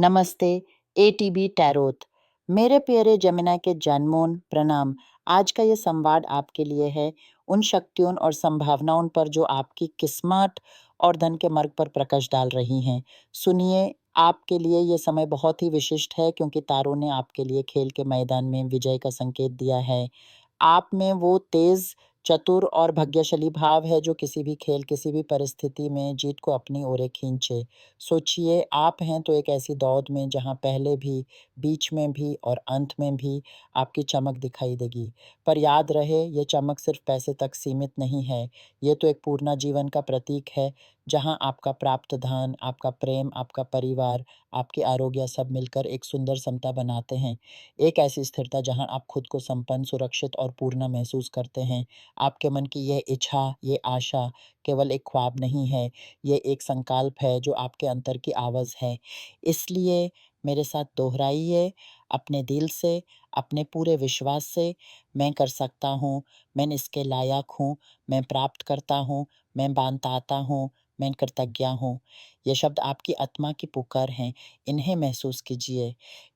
नमस्ते, ATB tarot. मेरे प्यारे जमिना के जन्मों प्रणाम। आज का ये संवाद आपके लिए है उन शक्तियों और संभावनाओं पर जो आपकी किस्मत और धन के मार्ग पर प्रकाश डाल रही हैं। सुनिए, आपके लिए ये समय बहुत ही विशिष्ट है क्योंकि तारों ने आपके लिए खेल के मैदान में विजय का संकेत दिया है। आप में वो तेज, चतुर और भाग्यशाली भाव है जो किसी भी खेल, किसी भी परिस्थिति में जीत को अपनी ओर खींचे। सोचिए, आप हैं तो एक ऐसी दौड़ में जहाँ पहले भी, बीच में भी और अंत में भी आपकी चमक दिखाई देगी। पर याद रहे, ये चमक सिर्फ पैसे तक सीमित नहीं है। ये तो एक पूर्ण जीवन का प्रतीक है, जहाँ आपका प्राप्त धन, आपका प्रेम, आपका परिवार, आपके आरोग्य सब मिलकर एक सुंदर समता बनाते हैं। एक ऐसी स्थिरता जहाँ आप खुद को संपन्न, सुरक्षित और पूर्ण महसूस करते हैं। आपके मन की यह इच्छा, ये आशा केवल एक ख्वाब नहीं है, ये एक संकल्प है जो आपके अंतर की आवाज़ है। इसलिए मेरे साथ दोहराइए अपने दिल से, अपने पूरे विश्वास से, मैं कर सकता हूँ, मैं इसके लायक हूँ, मैं प्राप्त करता हूँ, मैं बाँधता हूँ, मैं कृतज्ञ हूँ। ये शब्द आपकी आत्मा की पुकार हैं, इन्हें महसूस कीजिए।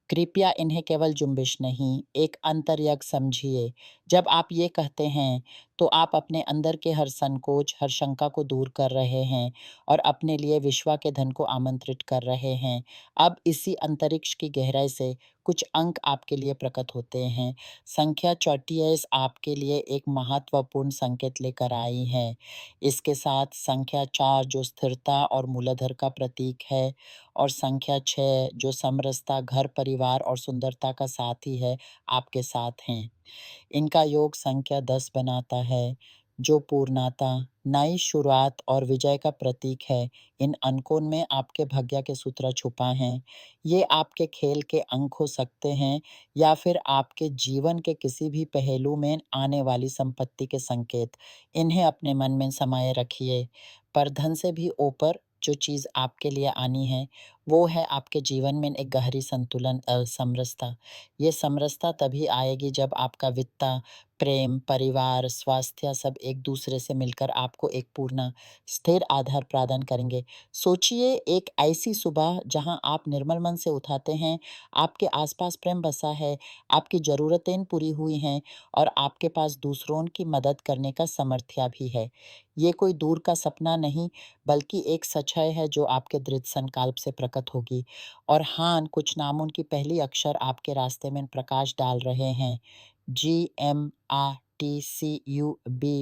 कृपया इन्हें केवल जुम्बिश नहीं, एक अंतर्यग समझिए। जब आप ये कहते हैं, तो आप अपने अंदर के हर संकोच, हर शंका को दूर कर रहे हैं और अपने लिए विश्व के धन को आमंत्रित कर रहे हैं। अब इसी अंतरिक्ष की गहराई से कुछ अंक आपके लिए प्रकट होते हैं। संख्या 34 आपके लिए एक महत्वपूर्ण संकेत लेकर आई है। इसके साथ संख्या 4 जो स्थिरता और मूलाधार का प्रतीक है और संख्या 6 जो समरसता, घर, परिवार और सुंदरता का साथी है, आपके साथ हैं। इनका योग संख्या 10 बनाता है, जो पूर्णता, नई शुरुआत और विजय का प्रतीक है। इन अंकों में आपके भाग्य के सूत्र छुपा हैं। ये आपके खेल के अंक हो सकते हैं या फिर आपके जीवन के किसी भी पहलू में आने वाली संपत्ति के संकेत। इन्हें अपने मन में समाये रखिए। पर धन से भी ऊपर जो चीज़ आपके लिए आनी है, वो है आपके जीवन में एक गहरी संतुलन समरसता। ये समरसता तभी आएगी जब आपका वित्त, प्रेम, परिवार, स्वास्थ्य सब एक दूसरे से मिलकर आपको एक पूर्ण स्थिर आधार प्रदान करेंगे। सोचिए, एक ऐसी सुबह जहां आप निर्मल मन से उठाते हैं, आपके आसपास प्रेम बसा है, आपकी ज़रूरतें पूरी हुई हैं और आपके पास दूसरों की मदद करने का सामर्थ्य भी है। ये कोई दूर का सपना नहीं, बल्कि एक सच्चाई है जो आपके दृढ़ संकल्प से प्रकट होगी। और हाँ, कुछ नामों की पहली अक्षर आपके रास्ते में प्रकाश डाल रहे हैं। GMRTCUB,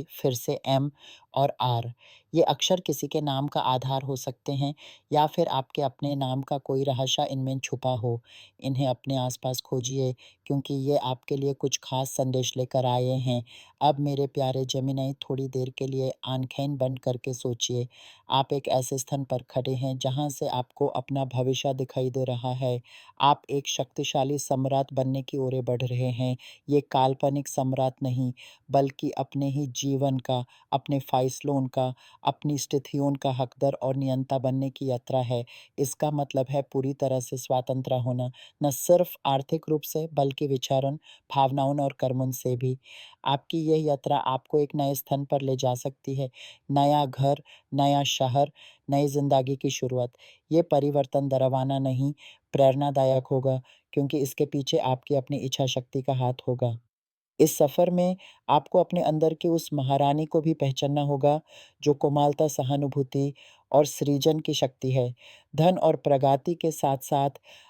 फिर से M और R। ये अक्षर किसी के नाम का आधार हो सकते हैं या फिर आपके अपने नाम का कोई रहस्य इनमें छुपा हो। इन्हें अपने आसपास खोजिए क्योंकि ये आपके लिए कुछ खास संदेश लेकर आए हैं। अब मेरे प्यारे जेमिनी, थोड़ी देर के लिए आंखें बंद करके सोचिए। आप एक ऐसे स्थान पर खड़े हैं जहाँ से आपको अपना भविष्य दिखाई दे रहा है। आप एक शक्तिशाली सम्राट बनने की ओर बढ़ रहे हैं। ये काल्पनिक सम्राट नहीं, बल्कि अपने ही जीवन का, अपने फैसलों का, अपनी स्थितियों का हकदार और नियंता बनने की यात्रा है। इसका मतलब है पूरी तरह से स्वतंत्र होना, न सिर्फ आर्थिक रूप से बल्कि विचारों, भावनाओं और कर्मों से भी। आपकी यह यात्रा आपको एक नए स्थान पर ले जा सकती है। नया घर, नया शहर, नई जिंदगी की शुरुआत। ये परिवर्तन डरावना नहीं, प्रेरणादायक होगा क्योंकि इसके पीछे आपकी अपनी इच्छा शक्ति का हाथ होगा। इस सफ़र में आपको अपने अंदर की उस महारानी को भी पहचानना होगा, जो कोमलता, सहानुभूति और सृजन की शक्ति है। धन और प्रगति के साथ-साथ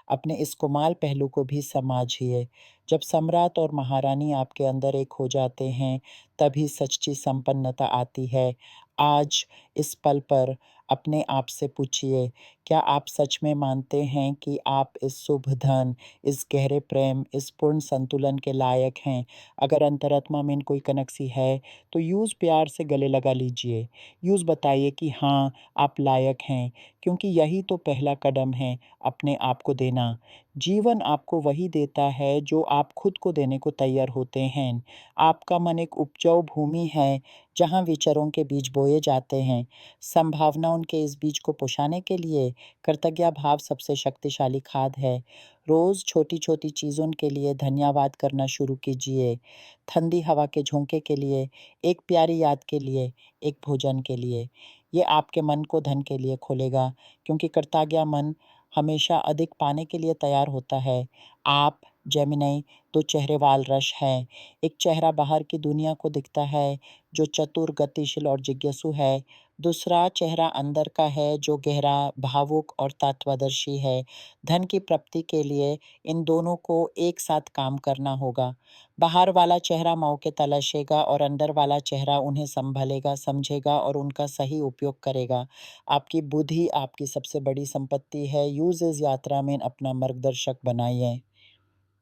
अपने इस कोमल पहलू को भी समझिए। जब सम्राट और महारानी आपके अंदर एक हो जाते हैं, तभी सच्ची संपन्नता आती है। आज इस पल पर अपने आप से पूछिए, क्या आप सच में मानते हैं कि आप इस शुभ धन, इस गहरे प्रेम, इस पूर्ण संतुलन के लायक हैं? अगर अंतरात्मा में कोई कनेक्सी है, तो यूज़ प्यार से गले लगा लीजिए। यूज़ बताइए कि हाँ, आप लायक हैं, क्योंकि यही तो पहला कदम है, अपने आप को देना। जीवन आपको वही देता है जो आप खुद को देने को तैयार होते हैं। आपका मन एक उपजाऊ भूमि है, जहाँ विचारों के बीज बोए जाते हैं। संभावनाओं के इस बीज को पोषाने के लिए कृतज्ञ भाव सबसे शक्तिशाली खाद है। रोज़ छोटी-छोटी चीज़ों के लिए धन्यवाद करना शुरू कीजिए। ठंडी हवा के झोंके के लिए, एक प्यारी याद के लिए, एक भोजन के लिए। ये आपके मन को धन के लिए खोलेगा क्योंकि कृतज्ञ मन हमेशा अधिक पाने के लिए तैयार होता है। आप जेमिनी दो चेहरे वाल रश हैं। एक चेहरा बाहर की दुनिया को दिखता है, जो चतुर, गतिशील और जिज्ञासु है। दूसरा चेहरा अंदर का है, जो गहरा, भावुक और तत्वदर्शी है। धन की प्राप्ति के लिए इन दोनों को एक साथ काम करना होगा। बाहर वाला चेहरा मौके तलाशेगा और अंदर वाला चेहरा उन्हें संभालेगा, समझेगा और उनका सही उपयोग करेगा। आपकी बुद्धि आपकी सबसे बड़ी संपत्ति है। यूज़ इस यात्रा में अपना मार्गदर्शक बनाइए।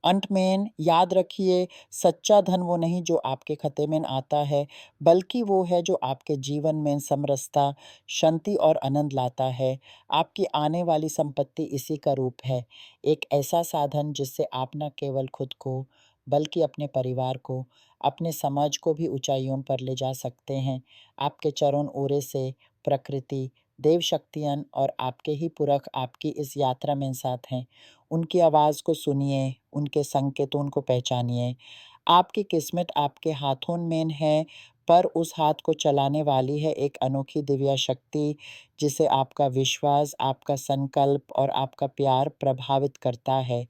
अंत में याद रखिए, सच्चा धन वो नहीं जो आपके खाते में आता है, बल्कि वो है जो आपके जीवन में समरसता, शांति और आनंद लाता है। आपकी आने वाली संपत्ति इसी का रूप है। एक ऐसा साधन जिससे आप न केवल खुद को, बल्कि अपने परिवार को, अपने समाज को भी ऊंचाइयों पर ले जा सकते हैं। आपके चरण ओरे से प्रकृति, देव शक्तियाँ और आपके ही पुरख आपकी इस यात्रा में साथ हैं। उनकी आवाज़ को सुनिए, उनके संकेतों को पहचानिए। आपकी किस्मत आपके हाथों में है, पर उस हाथ को चलाने वाली है एक अनोखी दिव्य शक्ति, जिसे आपका विश्वास, आपका संकल्प और आपका प्यार प्रभावित करता है।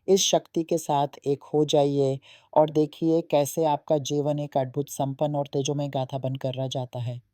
इस शक्ति के साथ एक हो जाइए और देखिए कैसे आपका जीवन एक अद्भुत, संपन्न और तेजोमय गाथा बनकर रह जाता है।